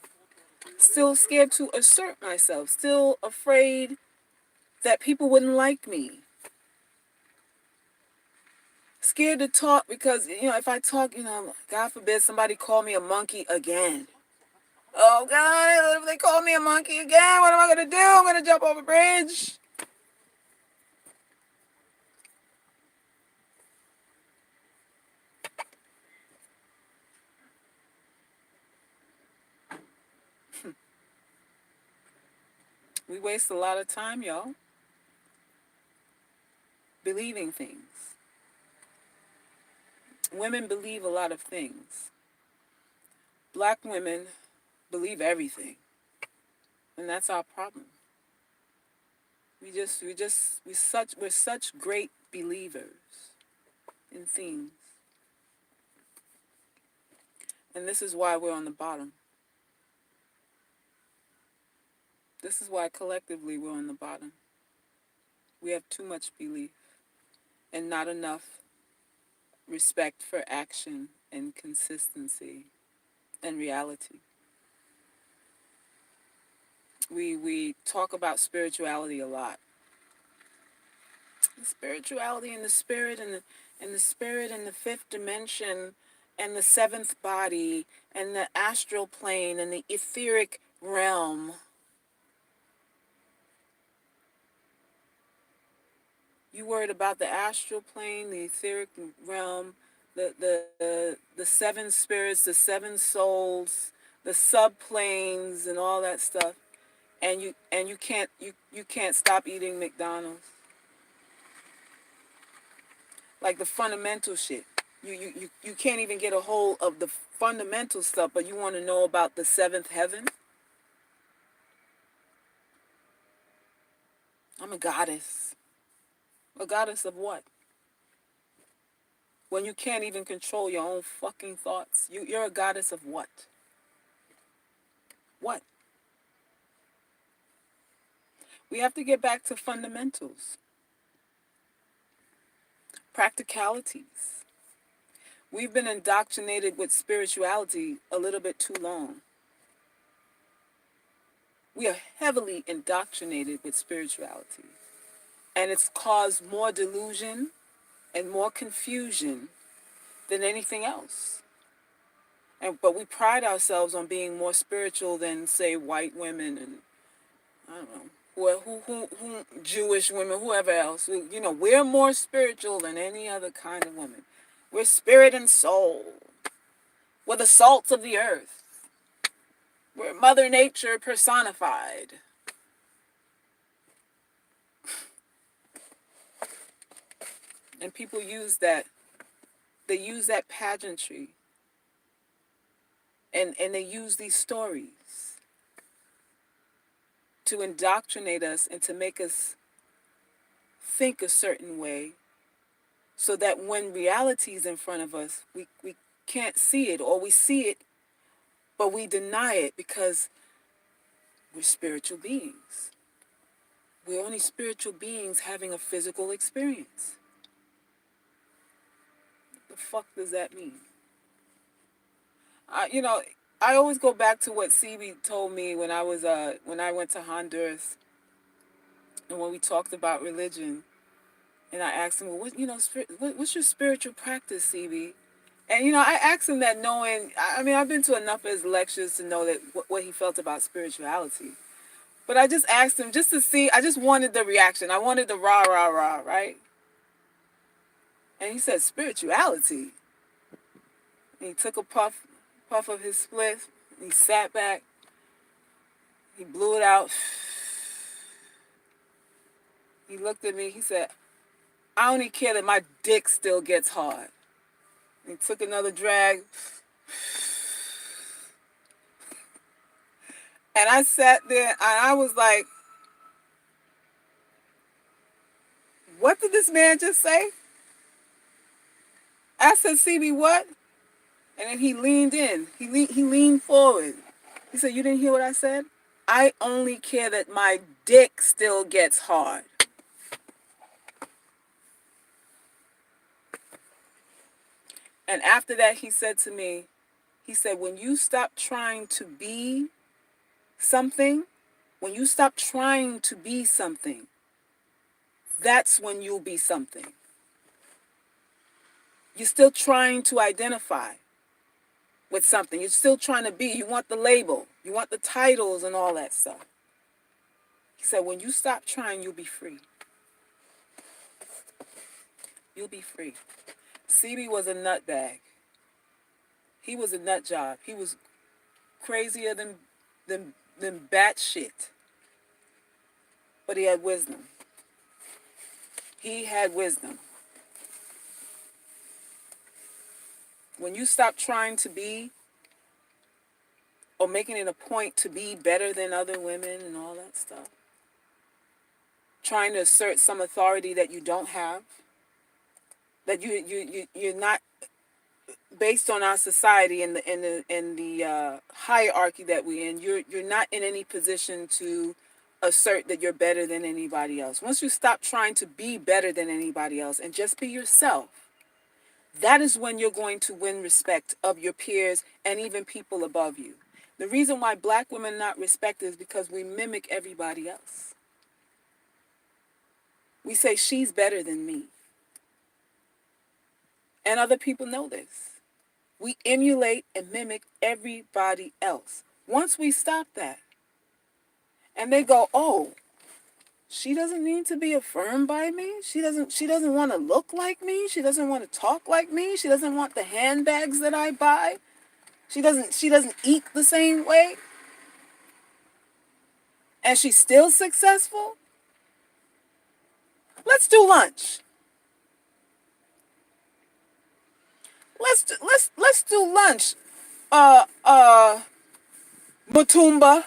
Speaker 1: Still scared to assert myself. Still afraid that people wouldn't like me. Scared to talk because, if I talk, God forbid somebody call me a monkey again. Oh, God, if they call me a monkey again, what am I going to do? I'm going to jump off a bridge. We waste a lot of time, y'all, believing things. Women believe a lot of things. Black women believe everything. And that's our problem. We're such great believers in things. And this is why we're on the bottom. This is why collectively we're on the bottom. We have too much belief and not enough respect for action and consistency and reality. We talk about spirituality a lot. The spirituality and the spirit and the spirit and the fifth dimension and the seventh body and the astral plane and the etheric realm. You worried about the astral plane, the etheric realm, the seven spirits, the seven souls, the subplanes, and all that stuff, and you can't stop eating McDonald's. Like the fundamental shit. You can't even get a hold of the fundamental stuff, but you want to know about the seventh heaven? I'm a goddess. A goddess of what? When you can't even control your own fucking thoughts. You're a goddess of what? What? We have to get back to fundamentals, practicalities. We've been indoctrinated with spirituality a little bit too long. We are heavily indoctrinated with spirituality. And it's caused more delusion and more confusion than anything else. But we pride ourselves on being more spiritual than, say, white women and, I don't know, who Jewish women, whoever else. We're more spiritual than any other kind of woman. We're spirit and soul. We're the salt of the earth. We're Mother Nature personified. And people use that. They use that pageantry. And they use these stories to indoctrinate us and to make us think a certain way, so that when reality is in front of us, we can't see it, or we see it, but we deny it because we're spiritual beings. We're only spiritual beings having a physical experience. What the fuck does that mean? I always go back to what CB told me when I went to Honduras, and when we talked about religion, and I asked him, well, what's your spiritual practice, CB? And I asked him that knowing, I've been to enough of his lectures to know that what he felt about spirituality. But I just asked him just to see. I just wanted the reaction. I wanted the rah, rah, rah, right? And he said, spirituality. And he took a puff of his spliff. He sat back. He blew it out. He looked at me. He said, I only care that my dick still gets hard. And he took another drag. And I sat there and I was like, what did this man just say? I said, CB, what? And then he leaned in. He leaned forward. He said, you didn't hear what I said? I only care that my dick still gets hard. And after that, he said to me, when you stop trying to be something, that's when you'll be something. You're still trying to identify with something. You're still trying to be. You want the label. You want the titles and all that stuff. He said, when you stop trying, you'll be free. You'll be free. CB was a nutbag. He was a nut job. He was crazier than bat shit. But he had wisdom. He had wisdom. When you stop trying to be, or making it a point to be better than other women and all that stuff, trying to assert some authority that you don't have, that you're not, based on our society and the hierarchy that we're in, you're not in any position to assert that you're better than anybody else. Once you stop trying to be better than anybody else and just be yourself, that is when you're going to win respect of your peers and even people above you. The reason why black women are not respected is because we mimic everybody else. We say, she's better than me. And other people know this. We emulate and mimic everybody else. Once we stop that, and they go, oh, she doesn't need to be affirmed by me. She doesn't want to look like me. She doesn't want to talk like me. She doesn't want the handbags that I buy. She doesn't eat the same way. And she's still successful. Let's do lunch. Let's do lunch. Matumba.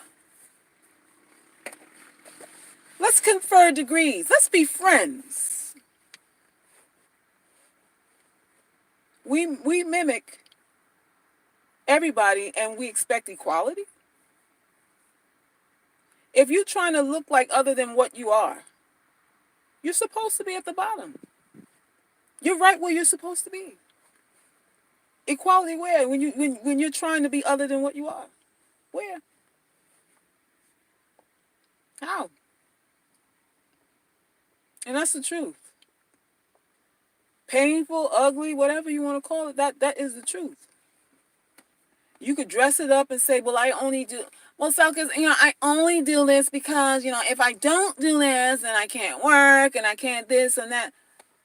Speaker 1: Let's confer degrees. Let's be friends. We mimic everybody and we expect equality. If you're trying to look like other than what you are, you're supposed to be at the bottom. You're right where you're supposed to be. Equality where? When you're trying to be other than what you are. Where? How? And that's the truth. Painful, ugly, whatever you want to call it, that is the truth. You could dress it up and say, well, I only do, well, so, because, I only do this because, if I don't do this, then I can't work, and I can't this and that.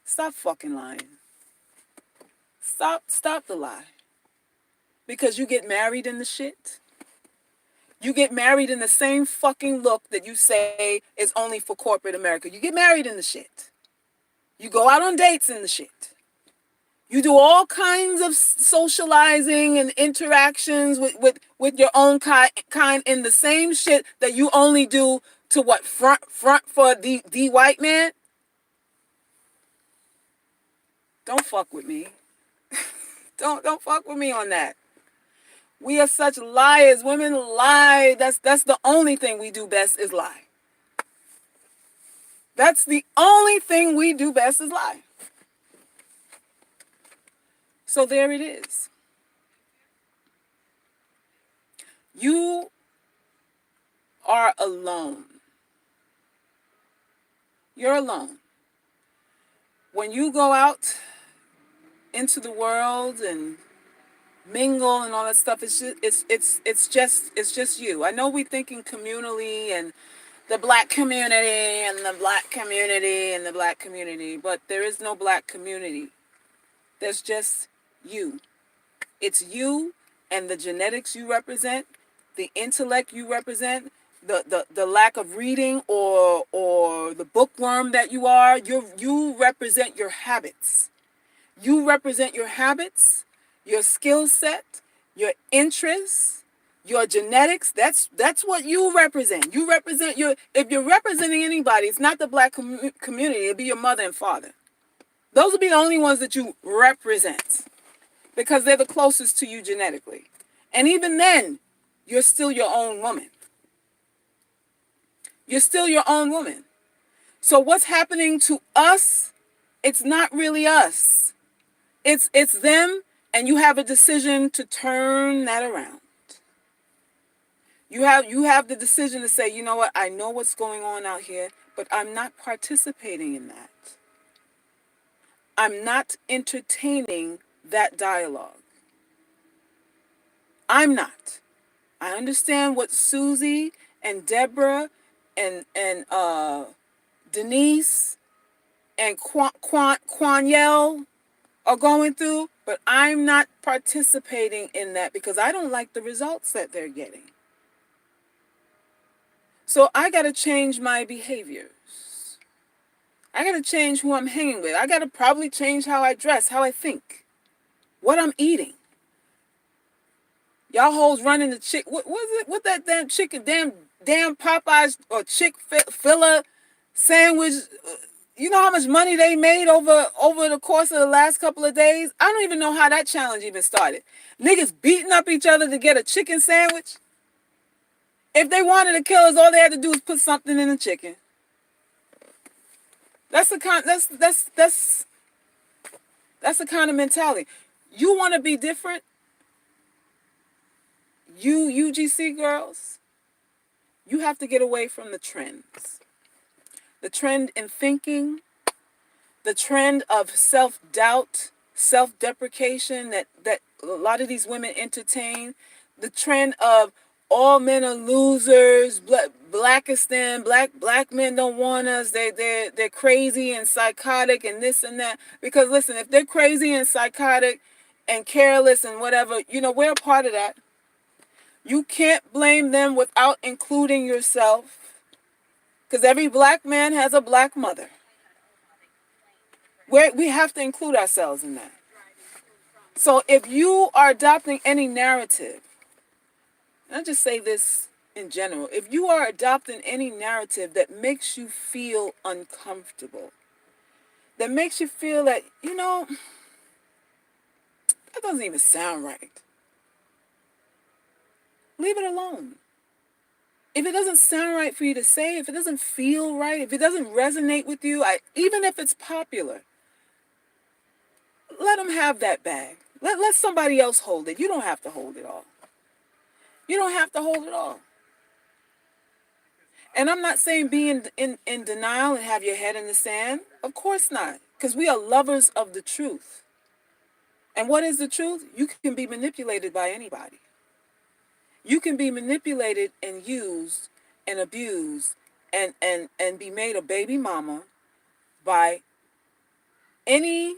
Speaker 1: Stop fucking lying. Stop the lie. Because you get married in the shit. You get married in the same fucking look that you say is only for corporate America. You get married in the shit. You go out on dates in the shit. You do all kinds of socializing and interactions with your own kind in the same shit that you only do to what, front for the white man? Don't fuck with me. Don't fuck with me on that. We are such liars. Women lie. That's the only thing we do best is lie. That's the only thing we do best is lie. So there it is. You are alone. You're alone. When you go out into the world and mingle and all that stuff, it's just you. I know we're thinking communally and the black community and the black community and the black community, but there is no black community. There's just you. It's you and the genetics you represent, the intellect you represent, the lack of reading or the bookworm that you are. You represent your habits. You represent your habits, your skill set, your interests, your genetics. That's what you represent. You represent if you're representing anybody, it's not the black community, it'll be your mother and father. Those will be the only ones that you represent because they're the closest to you genetically. And even then, you're still your own woman. You're still your own woman. So what's happening to us, it's not really us. It's them, and you have a decision to turn that around. You have the decision to say, you know what, I know what's going on out here, but I'm not participating in that. I'm not entertaining that dialogue. I'm not. I understand what Susie and Deborah and Denise and Quanielle are going through, but I'm not participating in that because I don't like the results that they're getting. So I got to change my behaviors. I got to change who I'm hanging with. I got to probably change how I dress, how I think, what I'm eating. Y'all hoes running the chick. What was it? What that damn chicken? Damn Popeyes or Chick-fil-A sandwich. You know how much money they made over the course of the last couple of days? I don't even know how that challenge even started. Niggas beating up each other to get a chicken sandwich. If they wanted to kill us, all they had to do was put something in the chicken. That's the kind. That's the kind of mentality. You want to be different. You UGC girls, you have to get away from the trends. The trend in thinking, the trend of self-doubt, self-deprecation that a lot of these women entertain, the trend of all men are losers, blackistan, black men don't want us, they're crazy and psychotic and this and that. Because listen, if they're crazy and psychotic and careless and whatever, we're a part of that. You can't blame them without including yourself. Because every black man has a black mother. We have to include ourselves in that. So if you are adopting any narrative, and I'll just say this in general, if you are adopting any narrative that makes you feel uncomfortable, that makes you feel that, that doesn't even sound right, leave it alone. If it doesn't sound right for you to say, if it doesn't feel right, if it doesn't resonate with you, even if it's popular, let them have that bag. Let somebody else hold it. You don't have to hold it all. You don't have to hold it all. And I'm not saying be in denial and have your head in the sand. Of course not. Because we are lovers of the truth. And what is the truth? You can be manipulated by anybody. You can be manipulated and used and abused and be made a baby mama by any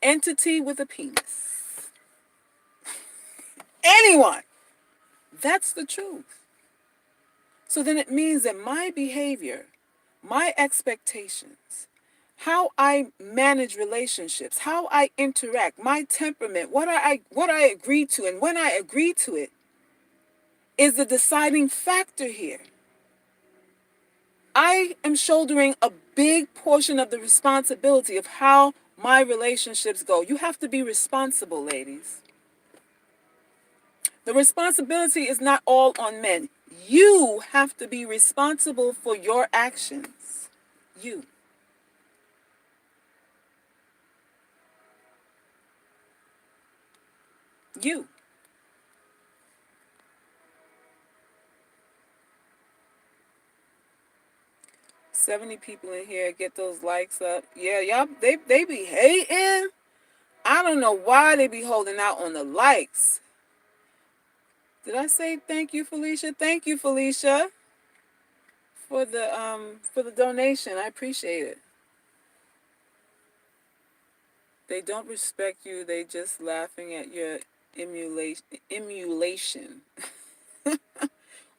Speaker 1: entity with a penis. Anyone. That's the truth. So then it means that my behavior, my expectations, how I manage relationships, how I interact, my temperament, what I agree to and when I agree to it is the deciding factor here. I am shouldering a big portion of the responsibility of how my relationships go. You have to be responsible, ladies. The responsibility is not all on men. You have to be responsible for your actions. You. You. 70 people in here, get those likes up. Yeah, y'all, they be hating. I don't know why they be holding out on the likes. Did I say thank you, Felicia? Thank you, Felicia, for the donation. I appreciate it. They don't respect you. They just laughing at your emulation.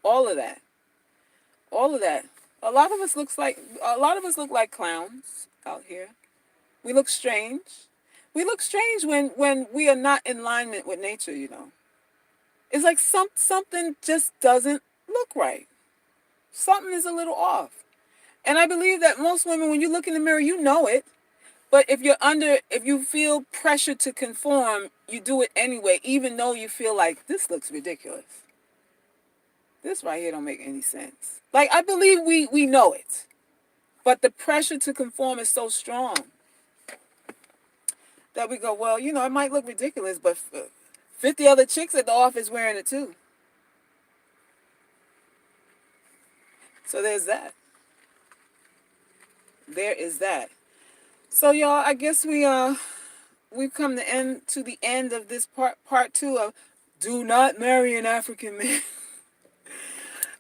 Speaker 1: All of that. All of that. A lot of us look like clowns out here. We look strange. We look strange when we are not in alignment with nature, you know. It's like something just doesn't look right. Something is a little off. And I believe that most women, when you look in the mirror, you know it. But if you feel pressure to conform, you do it anyway, even though you feel like this looks ridiculous. This right here don't make any sense. Like, I believe we know it. But the pressure to conform is so strong that we go, well, you know, it might look ridiculous, but 50 other chicks at the office wearing it too. So there's that. There is that. So y'all, I guess we've come to the end of this part 2 of do not marry an African man.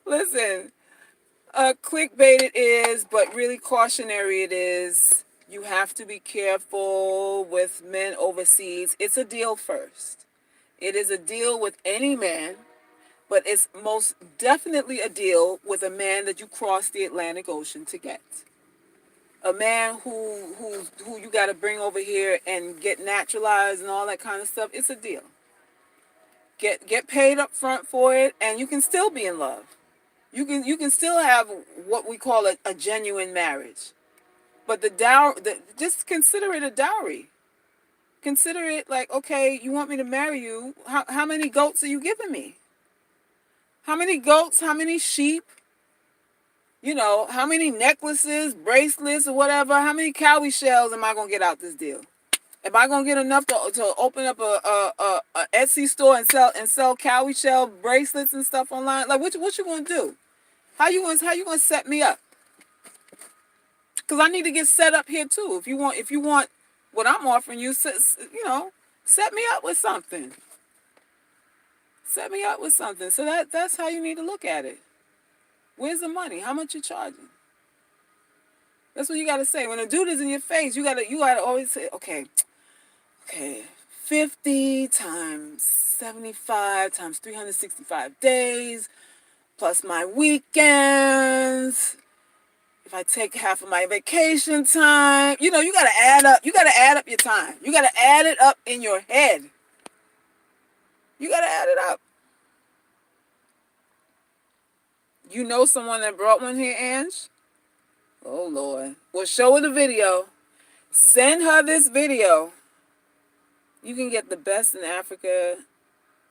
Speaker 1: Listen, clickbait it is, but really cautionary it is. You have to be careful with men overseas. It's a deal first. It is a deal with any man, but it's most definitely a deal with a man that you cross the Atlantic Ocean to get. A man who you got to bring over here and get naturalized and all that kind of stuff. It's a deal. Get paid up front for it, and you can still be in love. You can still have what we call a genuine marriage. But just consider it a dowry. Consider it like, okay, you want me to marry you. How many goats are you giving me? How many goats? How many sheep? You know, how many necklaces, bracelets, or whatever? How many cowrie shells am I going to get out this deal? Am I going to get enough to open up a Etsy store and sell cowrie shell bracelets and stuff online? Like, what you going to do? How you going to set me up? Because I need to get set up here too. If you want what I'm offering you, you know, set me up with something. Set me up with something. So that's how you need to look at it. Where's the money? How much you charging? That's what you gotta say. When a dude is in your face, you gotta always say, okay, 50 times 75 times 365 days, plus my weekends. If I take half of my vacation time, you know, you gotta add up your time. You gotta add it up in your head. You gotta add it up. You know someone that brought one here, Ange? Oh, Lord. Well, show her the video. Send her this video. You can get the best in Africa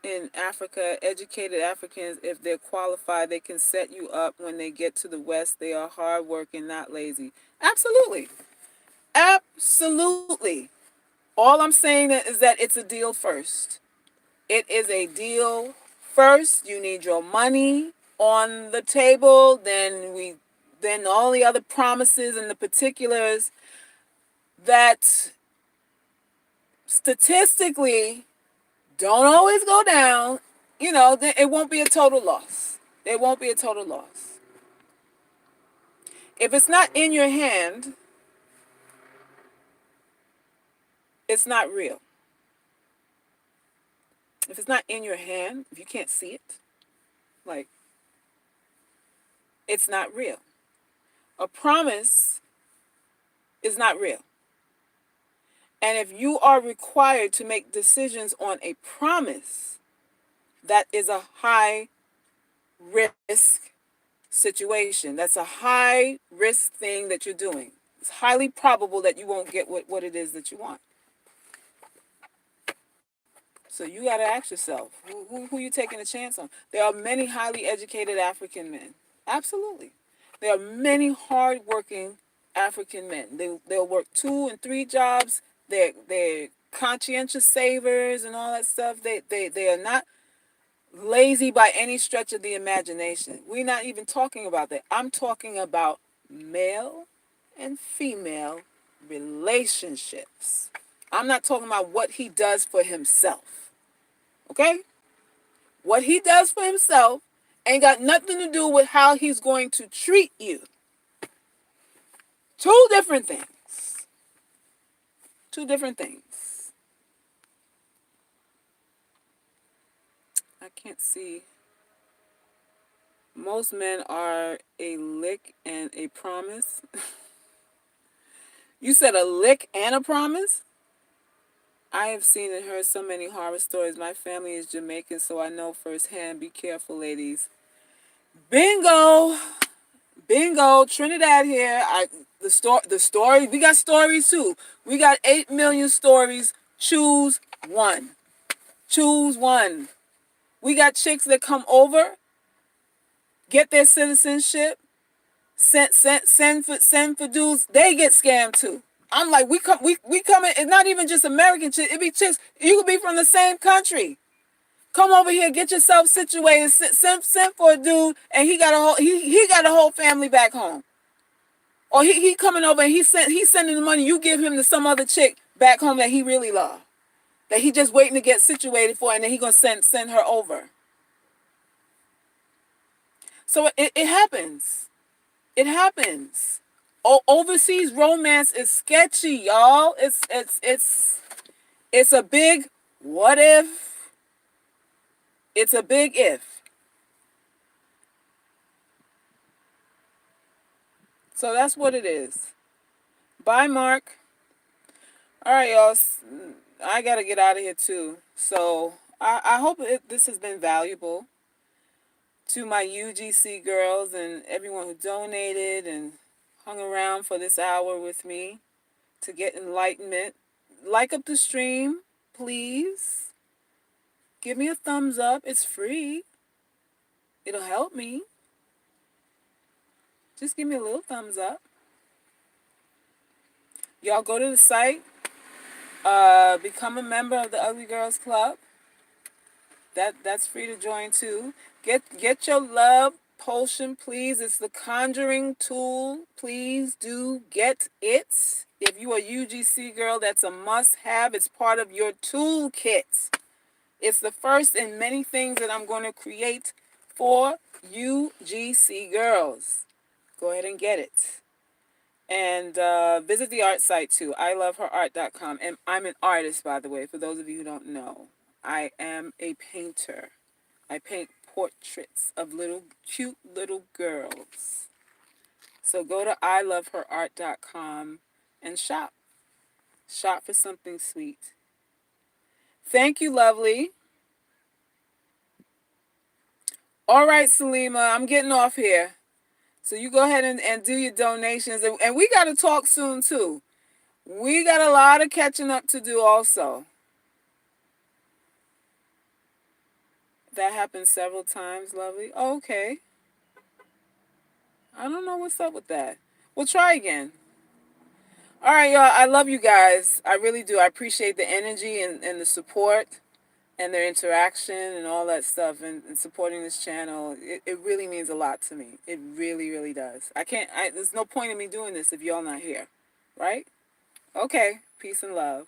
Speaker 1: in Africa, educated Africans, if they're qualified, they can set you up when they get to the West. They are hardworking, not lazy. Absolutely. Absolutely. All I'm saying is that it's a deal first. It is a deal first. You need your money on the table. Then all the other promises and the particulars that statistically don't always go down, it won't be a total loss. It won't be a total loss. If it's not in your hand, it's not real. If it's not in your hand, if you can't see it, like, it's not real. A promise is not real. And if you are required to make decisions on a promise, that is a high risk situation. That's a high risk thing that you're doing. It's highly probable that you won't get what it is that you want. So you got to ask yourself, who you taking a chance on? There are many highly educated African men. Absolutely. There are many hardworking African men. They'll work 2 and 3 jobs. They're conscientious savers and all that stuff. They are not lazy by any stretch of the imagination. We're not even talking about that. I'm talking about male and female relationships. I'm not talking about what he does for himself. Okay? What he does for himself ain't got nothing to do with how he's going to treat you. 2 different things. 2 different things. I can't see. Most men are a lick and a promise. You said a lick and a promise? I have seen and heard so many horror stories. My family is Jamaican, so I know firsthand. Be careful, ladies. Bingo! Bingo! Trinidad here. The story. We got stories too. We got 8 million stories. Choose one. Choose one. We got chicks that come over, get their citizenship, send for dudes. They get scammed too. I'm like, we coming. It's not even just American chicks. It be chicks. You could be from the same country. Come over here, get yourself situated. Send for a dude, and he got a whole family back home. Or he coming over and he's sending the money. You give him to some other chick back home that he really love, that he just waiting to get situated for, and then he gonna send her over. So it happens. It happens. Overseas romance is sketchy, y'all. It's a big what if. It's a big if. So that's what it is. Bye, Mark. All right, y'all. I got to get out of here, too. So I hope this has been valuable to my UGC girls and everyone who donated and hung around for this hour with me to get enlightenment. Like up the stream, please. Give me a thumbs up. It's free. It'll help me. Just give me a little thumbs up. Y'all go to the site. Become a member of the Ugly Girls Club. That's free to join too. Get your love potion, please. It's the conjuring tool. Please do get it. If you are a UGC girl, that's a must-have. It's part of your toolkit. It's the first in many things that I'm going to create for UGC girls. Go ahead and get it. And visit the art site too, iloveherart.com. And I'm an artist, by the way, for those of you who don't know. I am a painter. I paint portraits of cute little girls. So go to iloveherart.com and shop. Shop for something sweet. Thank you, lovely. All right, Salima, I'm getting off here. So you go ahead and do your donations. And we got to talk soon, too. We got a lot of catching up to do also. That happened several times, lovely. Oh, okay. I don't know what's up with that. We'll try again. All right, y'all. I love you guys. I really do. I appreciate the energy and the support and their interaction and all that stuff and supporting this channel. It really means a lot to me. It really, really does. There's no point in me doing this if y'all not here. Right? Okay. Peace and love.